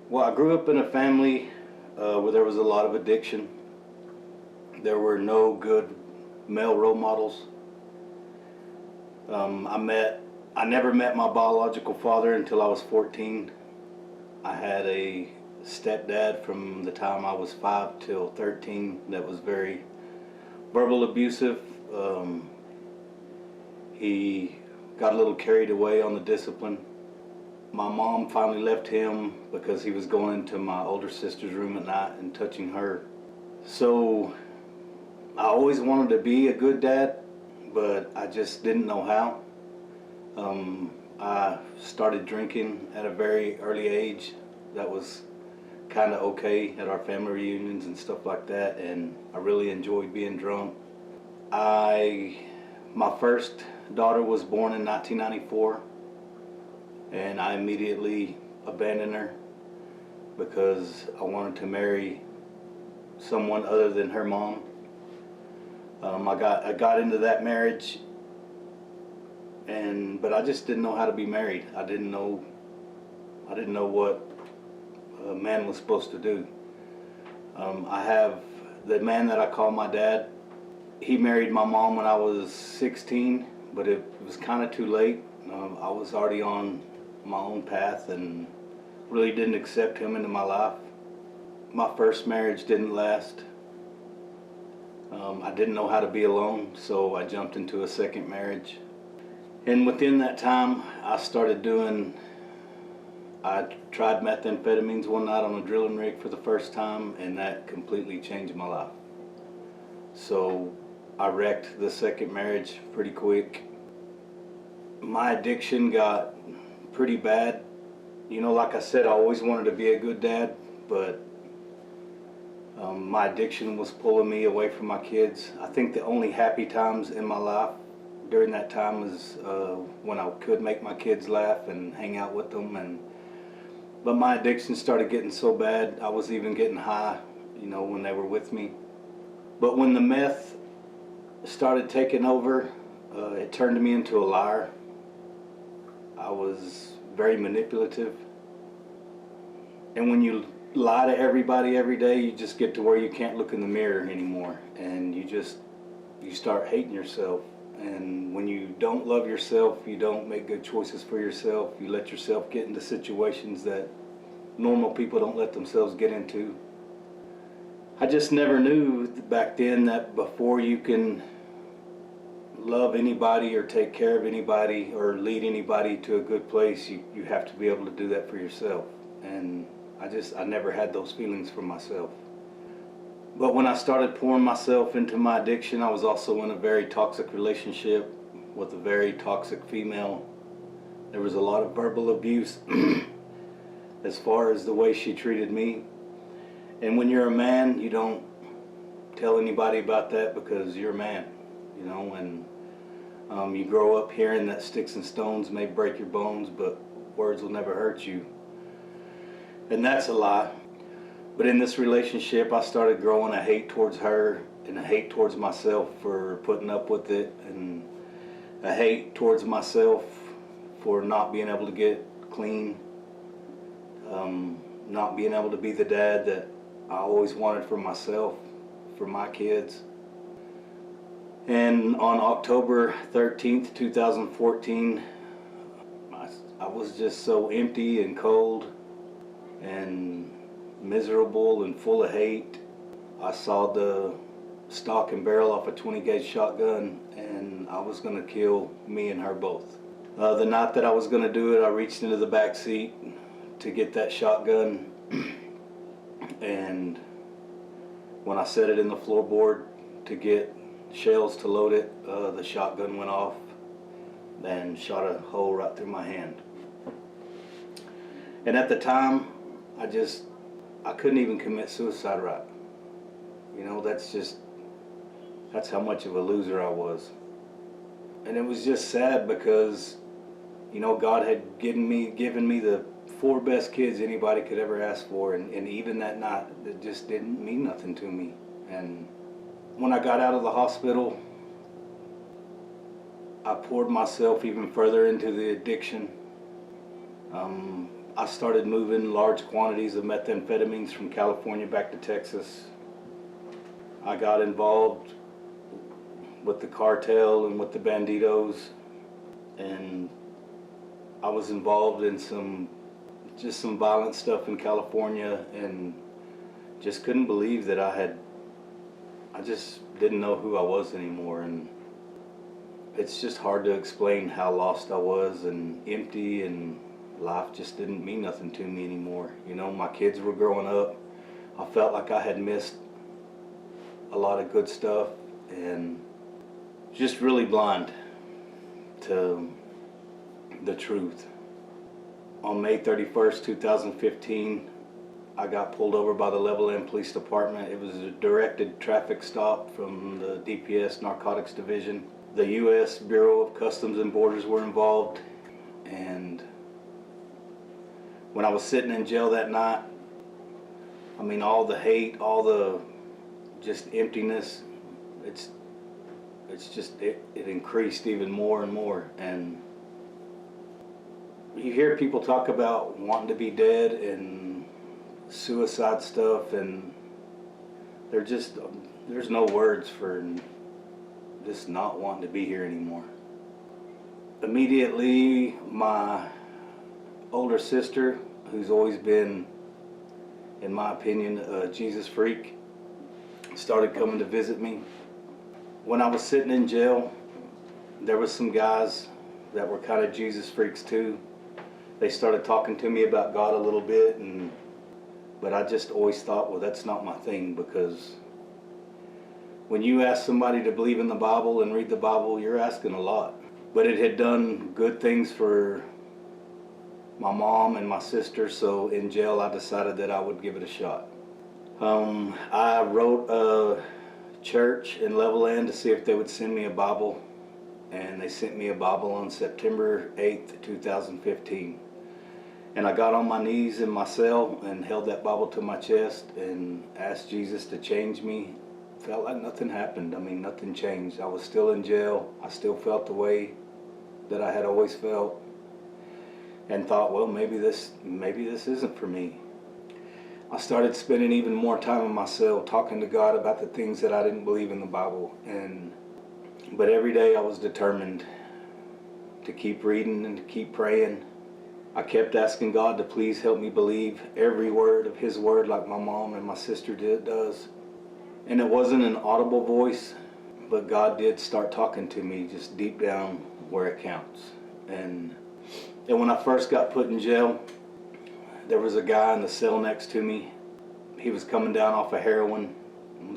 Well, I grew up in a family where there was a lot of addiction. There were no good male role models. I never met my biological father until I was 14. I had a stepdad from the time I was 5 till 13 that was very verbal abusive. He got a little carried away on the discipline. My mom finally left him because he was going into my older sister's room at night and touching her. So I always wanted to be a good dad, but I just didn't know how. I started drinking at a very early age. That was kind of okay at our family reunions and stuff like that, and I really enjoyed being drunk. My first daughter was born in 1994, and I immediately abandoned her because I wanted to marry someone other than her mom. I got into that marriage, but I just didn't know how to be married. I didn't know what a man was supposed to do. I have the man that I call my dad. He married my mom when I was 16, but it was kind of too late. I was already on my own path and really didn't accept him into my life. My first marriage didn't last. I didn't know how to be alone, so I jumped into a second marriage. And within that time, I tried methamphetamines one night on a drilling rig for the first time, and that completely changed my life. So I wrecked the second marriage pretty quick. My addiction got pretty bad. You know, like I said, I always wanted to be a good dad, but my addiction was pulling me away from my kids. I think the only happy times in my life during that time was when I could make my kids laugh and hang out with them. But my addiction started getting so bad, I was even getting high, you know, when they were with me. But when the meth started taking over, it turned me into a liar. I was very manipulative. And when you lie to everybody every day, you just get to where you can't look in the mirror anymore, and you start hating yourself. And when you don't love yourself, you don't make good choices for yourself. You let yourself get into situations that normal people don't let themselves get into. I just never knew back then that before you can love anybody or take care of anybody or lead anybody to a good place, you have to be able to do that for yourself. And I never had those feelings for myself. But when I started pouring myself into my addiction, I was also in a very toxic relationship with a very toxic female. There was a lot of verbal abuse as far as the way she treated me. And when you're a man, you don't tell anybody about that because you're a man, you know, and you grow up hearing that sticks and stones may break your bones, but words will never hurt you. And that's a lie. But in this relationship, I started growing a hate towards her and a hate towards myself for putting up with it, and a hate towards myself for not being able to get clean, not being able to be the dad that I always wanted for myself, for my kids. And on October 13th, 2014, I was just so empty and cold and miserable and full of hate. I saw the stock and barrel off a 20 gauge shotgun, and I was gonna kill me and her both. The night that I was gonna do it, I reached into the back seat to get that shotgun, and when I set it in the floorboard to get shells to load it, the shotgun went off and shot a hole right through my hand. And at the time, I couldn't even commit suicide right. You know, that's how much of a loser I was. And it was just sad because, you know, God had given me the 4 best kids anybody could ever ask for, and even that night, it just didn't mean nothing to me. And when I got out of the hospital, I poured myself even further into the addiction. I started moving large quantities of methamphetamines from California back to Texas. I got involved with the cartel and with the banditos, and I was involved in some violent stuff in California, and just couldn't believe that I just didn't know who I was anymore. And it's just hard to explain how lost I was and empty, and life just didn't mean nothing to me anymore. You know, my kids were growing up. I felt like I had missed a lot of good stuff, and just really blind to the truth. On May 31st, 2015, I got pulled over by the Level End Police Department. It was a directed traffic stop from the DPS Narcotics Division. The U.S. Bureau of Customs and Borders were involved, and when I was sitting in jail that night, I mean, all the hate, all the just emptiness, it increased even more and more. And you hear people talk about wanting to be dead and suicide stuff, and there's no words for just not wanting to be here anymore. Immediately, my older sister, who's always been, in my opinion, a Jesus freak, started coming to visit me. When I was sitting in jail, there was some guys that were kind of Jesus freaks too. They started talking to me about God a little bit, but I just always thought, well, that's not my thing, because when you ask somebody to believe in the Bible and read the Bible, you're asking a lot. But it had done good things for my mom and my sister, so in jail I decided that I would give it a shot. I wrote a church in Level End to see if they would send me a Bible, and they sent me a Bible on September 8th, 2015. And I got on my knees in my cell and held that Bible to my chest and asked Jesus to change me. Felt like nothing happened. I mean, nothing changed. I was still in jail. I still felt the way that I had always felt, and thought, well, maybe this isn't for me. I started spending even more time in my cell talking to God about the things that I didn't believe in the Bible. But every day I was determined to keep reading and to keep praying. I kept asking God to please help me believe every word of His word like my mom and my sister does. And it wasn't an audible voice, but God did start talking to me just deep down where it counts. And when I first got put in jail, there was a guy in the cell next to me. He was coming down off of heroin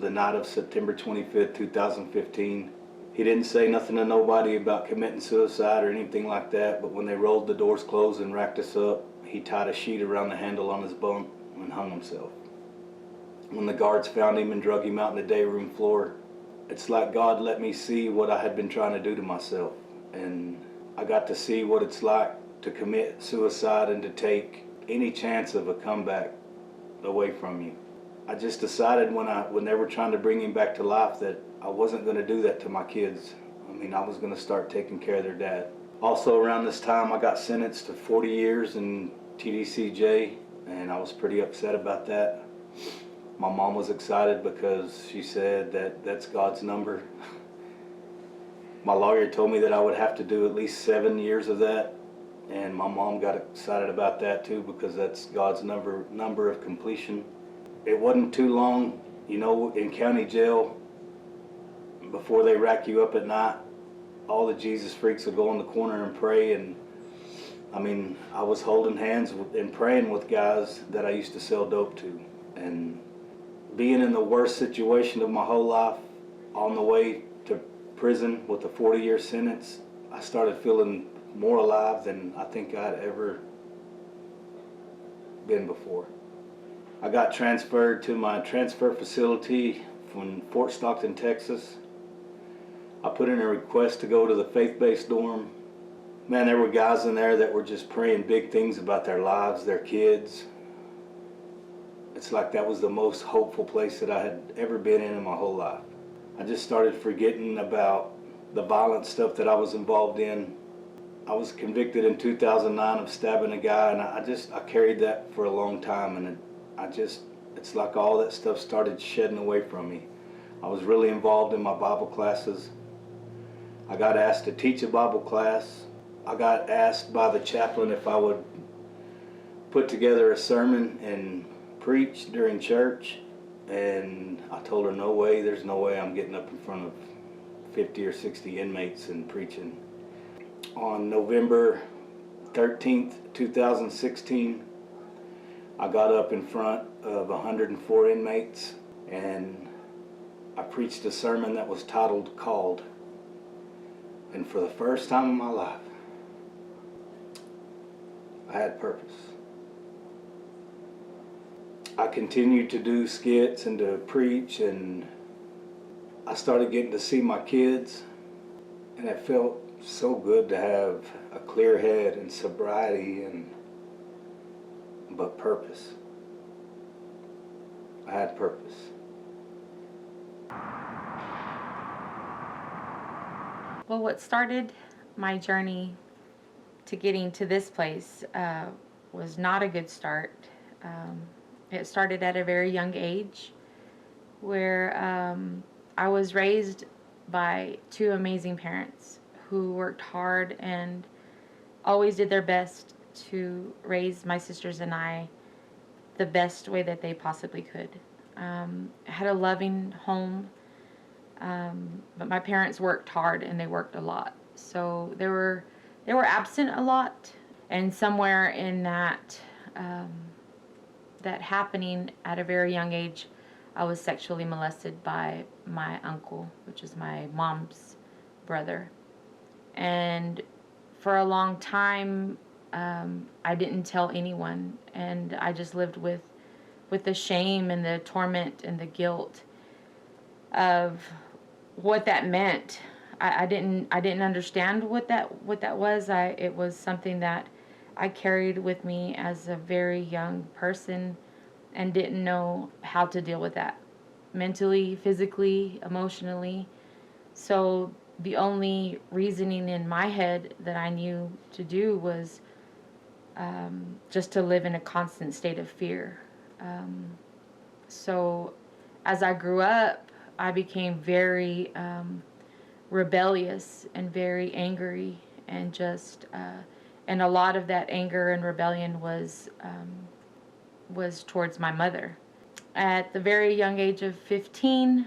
the night of September 25th, 2015. He didn't say nothing to nobody about committing suicide or anything like that, but when they rolled the doors closed and racked us up, he tied a sheet around the handle on his bunk and hung himself. When the guards found him and drug him out in the day room floor, it's like God let me see what I had been trying to do to myself. And I got to see what it's like to commit suicide and to take any chance of a comeback away from you. I just decided when they were trying to bring him back to life that I wasn't going to do that to my kids. I mean, I was going to start taking care of their dad. Also around this time, I got sentenced to 40 years in TDCJ, and I was pretty upset about that. My mom was excited because she said that that's God's number. My lawyer told me that I would have to do at least 7 years of that, and my mom got excited about that too, because that's God's number of completion. It wasn't too long, you know, in county jail, before they rack you up at night, all the Jesus freaks will go in the corner and pray. And I mean, I was holding hands and praying with guys that I used to sell dope to. And being in the worst situation of my whole life, on the way to prison with a 40-year sentence, I started feeling more alive than I think I'd ever been before. I got transferred to my transfer facility from Fort Stockton, Texas. I put in a request to go to the faith-based dorm. Man, there were guys in there that were just praying big things about their lives, their kids. It's like that was the most hopeful place that I had ever been in my whole life. I just started forgetting about the violent stuff that I was involved in. I was convicted in 2009 of stabbing a guy, and I carried that for a long time, and it's like all that stuff started shedding away from me. I was really involved in my Bible classes. I got asked to teach a Bible class. I got asked by the chaplain if I would put together a sermon and preach during church, and I told her no way, there's no way I'm getting up in front of 50 or 60 inmates and preaching. On November 13th, 2016, I got up in front of 104 inmates and I preached a sermon that was titled Called. And for the first time in my life, I had purpose. I continued to do skits and to preach, and I started getting to see my kids, and it felt so good to have a clear head and sobriety but purpose. I had purpose. Well, what started my journey to getting to this place was not a good start. It started at a very young age, where I was raised by two amazing parents who worked hard and always did their best to raise my sisters and I the best way that they possibly could. I had a loving home, but my parents worked hard and they worked a lot. So they were absent a lot, and somewhere in that that happening at a very young age, I was sexually molested by my uncle, which is my mom's brother. And for a long time, I didn't tell anyone, and I just lived with the shame and the torment and the guilt of what that meant. I didn't understand what that was. It was something that I carried with me as a very young person and didn't know how to deal with that mentally, physically, emotionally. So the only reasoning in my head that I knew to do was just to live in a constant state of fear. So as I grew up, I became very rebellious and very angry, and and a lot of that anger and rebellion was towards my mother. At the very young age of 15,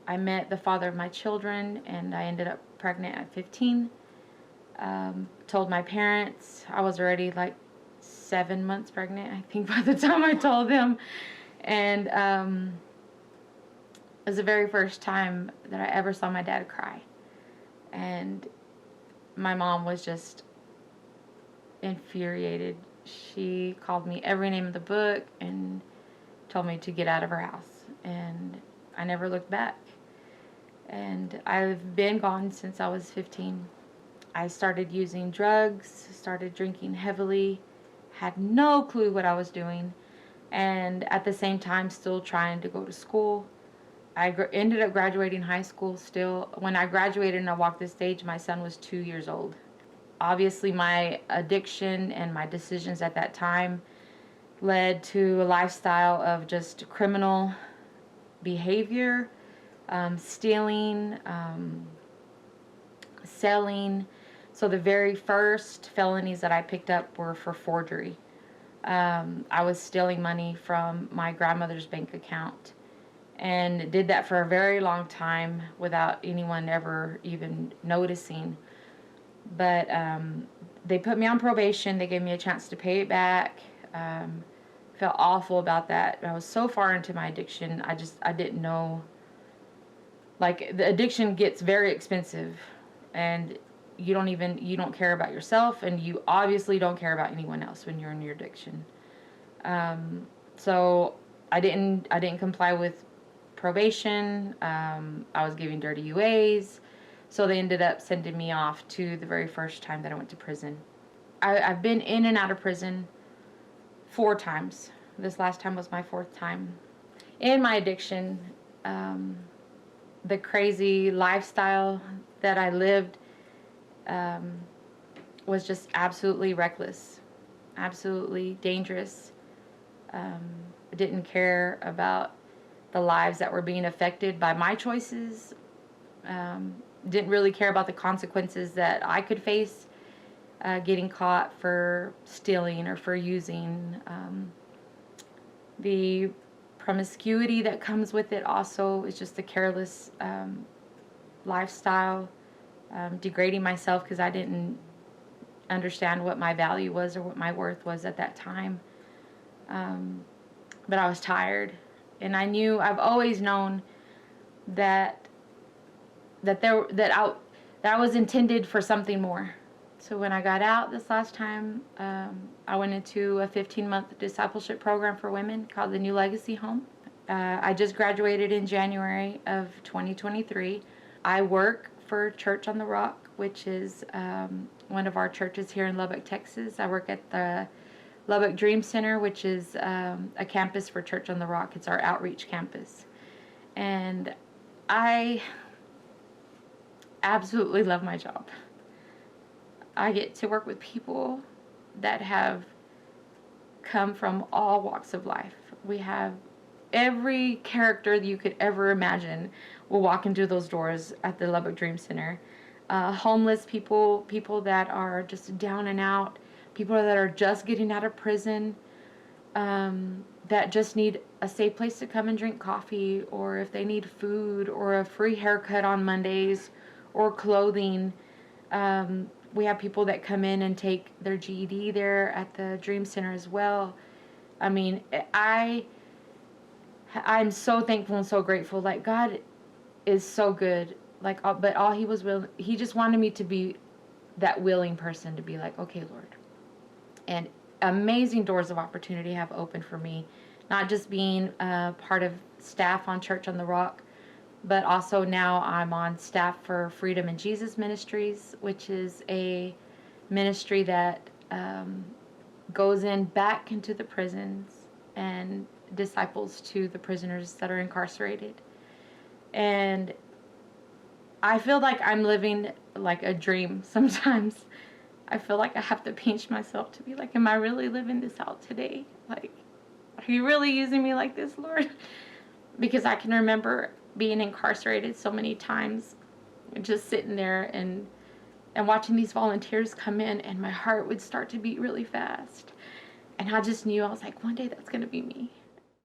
I met the father of my children, and I ended up pregnant at 15. Told my parents. I was already like 7 months pregnant, I think, by the time I told them. And it was the very first time that I ever saw my dad cry. And my mom was just infuriated. She called me every name in the book and told me to get out of her house. And I never looked back. And I've been gone since I was 15. I started using drugs, started drinking heavily, had no clue what I was doing, and at the same time still trying to go to school. I ended up graduating high school still. When I graduated and I walked the stage, my son was 2 years old. Obviously, my addiction and my decisions at that time led to a lifestyle of just criminal behavior, stealing, selling. So the very first felonies that I picked up were for forgery. I was stealing money from my grandmother's bank account, and did that for a very long time without anyone ever even noticing. But they put me on probation. They gave me a chance to pay it back. Felt awful about that. I was so far into my addiction, I didn't know. Like, the addiction gets very expensive, and you don't care about yourself, and you obviously don't care about anyone else when you're in your addiction. So I didn't comply with probation. I was giving dirty UAs. So they ended up sending me off to the very first time that I went to prison. I've been in and out of prison 4 times. This last time was my 4th time. In my addiction, the crazy lifestyle that I lived was just absolutely reckless, absolutely dangerous. Didn't care about the lives that were being affected by my choices. Didn't really care about the consequences that I could face getting caught for stealing or for using. The promiscuity that comes with it also is just a careless lifestyle, degrading myself because I didn't understand what my value was or what my worth was at that time. But I was tired, and I've always known that I was intended for something more. So when I got out this last time, I went into a 15-month discipleship program for women called the New Legacy Home. I just graduated in January of 2023. I work for Church on the Rock, which is one of our churches here in Lubbock, Texas. I work at the Lubbock Dream Center, which is a campus for Church on the Rock. It's our outreach campus. And I absolutely love my job. I get to work with people that have come from all walks of life. We have every character that you could ever imagine will walk into those doors at the Lubbock Dream Center. Homeless people, people that are just down and out, people that are just getting out of prison, that just need a safe place to come and drink coffee, or if they need food or a free haircut on Mondays or clothing. We have people that come in and take their GED there at the Dream Center as well. I mean, I'm so thankful and so grateful. Like, God is so good. Like, but all He just wanted me to be that willing person to be like, okay, Lord. And amazing doors of opportunity have opened for me. Not just being part of staff on Church on the Rock, but also now I'm on staff for Freedom in Jesus Ministries, which is a ministry that goes back into the prisons and disciples to the prisoners that are incarcerated. And I feel like I'm living like a dream sometimes. I feel like I have to pinch myself to be like, am I really living this out today? Like, are you really using me like this, Lord? Because I can remember being incarcerated so many times, just sitting there and watching these volunteers come in, and my heart would start to beat really fast. And I just knew, I was like, one day that's going to be me.